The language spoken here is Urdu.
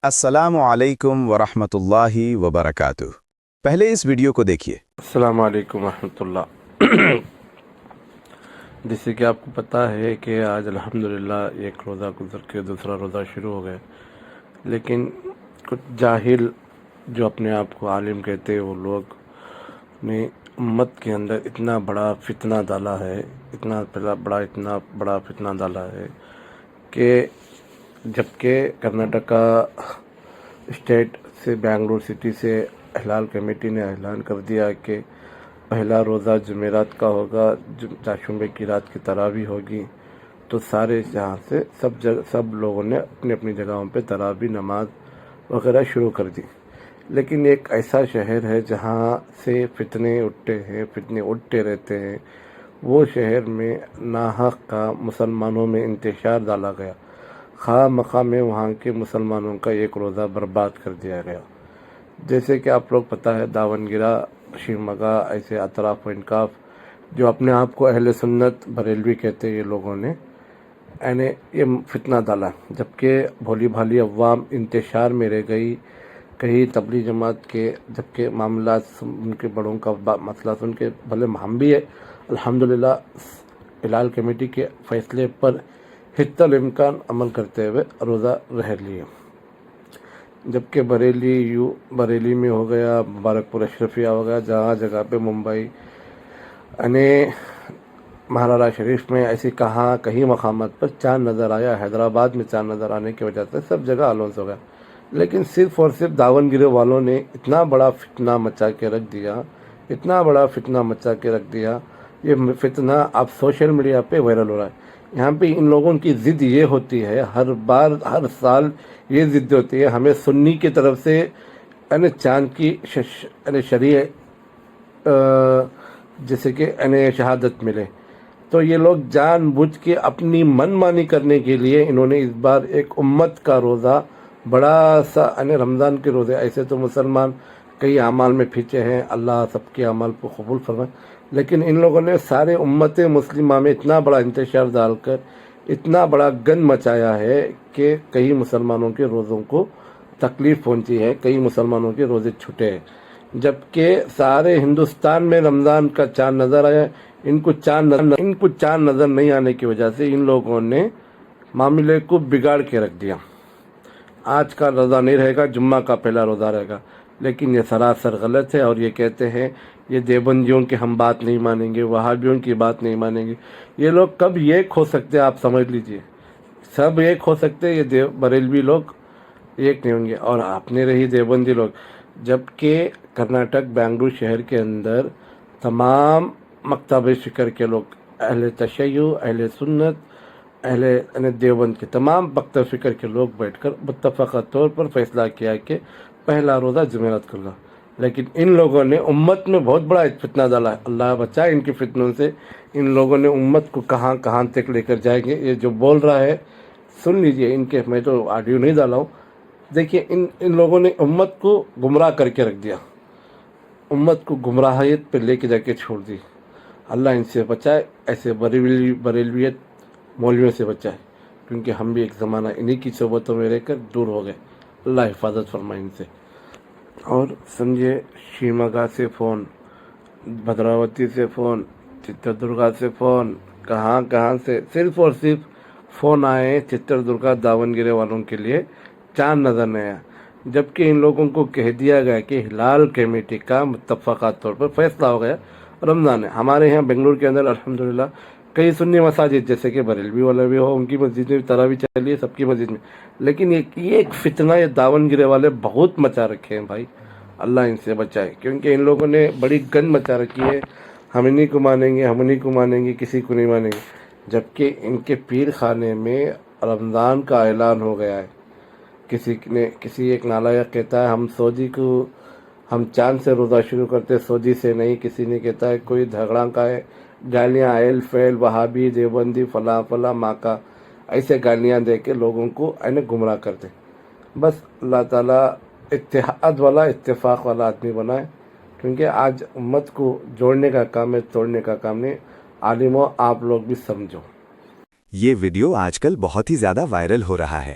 السلام علیکم ورحمۃ اللہ وبرکاتہ۔ پہلے اس ویڈیو کو دیکھیے۔ السلام علیکم ورحمۃ اللہ۔ جیسے کہ آپ کو پتہ ہے کہ آج الحمدللہ ایک روزہ گزر کے دوسرا روزہ شروع ہو گیا، لیکن کچھ جاہل جو اپنے آپ کو عالم کہتے ہیں وہ لوگ نے امت کے اندر اتنا بڑا فتنہ ڈالا ہے، اتنا بڑا فتنہ ڈالا ہے کہ جبکہ کرناٹکا اسٹیٹ سے بنگلور سٹی سے ہلال کمیٹی نے اعلان کر دیا کہ پہلا روزہ جمعرات کا ہوگا، چاشمبے کی رات کی تراویح ہوگی، تو سارے جہاں سے سب لوگوں نے اپنی اپنی جگہوں پہ تراویح نماز وغیرہ شروع کر دی۔ لیکن ایک ایسا شہر ہے جہاں سے فتنے اٹھتے رہتے ہیں، وہ شہر میں ناحق کا مسلمانوں میں انتشار ڈالا گیا، خواہ مخواہ میں وہاں کے مسلمانوں کا ایک روزہ برباد کر دیا گیا۔ جیسے کہ آپ لوگ پتہ ہے داونگرہ، شیمگا، ایسے اطراف و انکاف جو اپنے آپ کو اہل سنت بریلوی کہتے ہیں، یہ لوگوں نے یعنی یہ فتنہ ڈالا، جبکہ بھولی بھالی عوام انتشار میں رہ گئی۔ کہیں تبلیغ جماعت کے جبکہ معاملات ان کے بڑوں کا مسئلہ سن کے بھلے ہم بھی ہے الحمدللہ ہلال کمیٹی کے فیصلے پر حتی الامکان عمل کرتے ہوئے روزہ رہ لیے، جبکہ بریلی میں ہو گیا، مبارک پور اشرفیہ ہو گیا، جگہ پہ ممبئی یعنی مہاراشٹر شریف میں ایسی کہیں مقامات پر چاند نظر آیا، حیدرآباد میں چاند نظر آنے کی وجہ سے سب جگہ آلوز ہو گیا۔ لیکن صرف اور صرف داونگرے والوں نے اتنا بڑا فتنہ مچا کے رکھ دیا، یہ فتنہ اب سوشل میڈیا پہ وائرل ہو رہا ہے۔ یہاں پہ ان لوگوں کی ضد یہ ہوتی ہے، ہر سال یہ ضد ہوتی ہے، ہمیں سنی کی طرف سے یعنی چاند کی شرعی جیسے کہ شہادت ملے، تو یہ لوگ جان بوجھ کے اپنی من مانی کرنے کے لیے انہوں نے اس بار ایک امت کا روزہ بڑا سا رمضان کے روزے، ایسے تو مسلمان کئی اعمال میں پیچھے ہیں، اللہ سب کے اعمال کو قبول فرمائے، لیکن ان لوگوں نے سارے امت مسلمہ میں اتنا بڑا انتشار ڈال کر اتنا بڑا گند مچایا ہے کہ کئی مسلمانوں کے روزوں کو تکلیف پہنچی ہے، کئی مسلمانوں کے روزے چھٹے ہیں، جبکہ سارے ہندوستان میں رمضان کا چاند نظر آیا، ان کو چاند نظر نہیں آنے کی وجہ سے ان لوگوں نے معاملے کو بگاڑ کے رکھ دیا۔ آج کا روزہ نہیں رہے گا، جمعہ کا پہلا روزہ رہے گا، لیکن یہ سراسر غلط ہے، اور یہ کہتے ہیں یہ دیوبندیوں کی ہم بات نہیں مانیں گے، وہابیوں کی بات نہیں مانیں گے۔ یہ لوگ کب ایک ہو سکتے آپ سمجھ لیجئے، سب ایک ہو سکتے، یہ بریلوی لوگ ایک نہیں ہوں گے، اور اپنے رہی دیوبندی لوگ، جبکہ کرناٹک بنگلور شہر کے اندر تمام مکتب فکر کے لوگ، اہل تشیع، اہل سنت، اہل دیوبند کے تمام مکتب فکر کے لوگ بیٹھ کر متفقہ طور پر فیصلہ کیا کہ پہلا روزہ جمعرات کا ہوگا، لیکن ان لوگوں نے امت میں بہت بڑا فتنہ ڈالا ہے۔ اللہ بچائے ان کے فتنوں سے، ان لوگوں نے امت کو کہاں تک لے کر جائیں گے۔ یہ جو بول رہا ہے سن لیجئے، ان کے میں تو آڈیو نہیں ڈالا ہوں، دیکھیے ان لوگوں نے امت کو گمراہ کر کے رکھ دیا، امت کو گمراہیت پہ لے کے جا کے چھوڑ دی۔ اللہ ان سے بچائے، ایسے بریلویت مولویوں سے بچائے، کیونکہ ہم بھی ایک زمانہ انہی کی صحبتوں میں رہ کر دور ہو گئے۔ اللہ حفاظت فرمائے ان سے۔ اور سمجھے شیمگا سے فون، بھدراوتی سے فون، چتردرگا سے فون، کہاں سے صرف اور صرف فون آئے چتردرگا داونگرے والوں کے لیے چاند نظر نہیں آیا، جبکہ ان لوگوں کو کہہ دیا گیا کہ ہلال کمیٹی کا متفقہ طور پر فیصلہ ہو گیا، رمضان ہے۔ ہمارے یہاں بنگلور کے اندر الحمدللہ کئی سنی مساجد جیسے کہ بریلوی والا بھی ہو، ان کی مسجد میں تراویح چلی ہے، سب کی مسجد میں، لیکن یہ ایک فتنہ یہ داونگرے والے بہت مچا رکھے ہیں بھائی، اللہ ان سے بچائے، کیونکہ ان لوگوں نے بڑی گند مچا رکھی ہے، ہم انہی کو مانیں گے، کسی کو نہیں مانیں گے، جبکہ ان کے پیر خانے میں رمضان کا اعلان ہو گیا ہے۔ کسی ایک نالائق کہتا ہے ہم چاند سے روزہ شروع کرتے، سعودی سے نہیں، کسی نے کہتا ہے کوئی جھگڑا کا ہے، گالیاں ایل فیل وہابی دیوبندی فلاں ماں کا، ایسے گالیاں دے کے لوگوں کو گمراہ کرتے۔ بس اللہ تعالیٰ اتحاد والا، اتفاق والا آدمی بنائے، کیونکہ آج امت کو جوڑنے کا کام ہے، توڑنے کا کام نہیں۔ عالموں آپ لوگ بھی سمجھو۔ یہ ویڈیو آج کل بہت ہی زیادہ وائرل ہو رہا ہے۔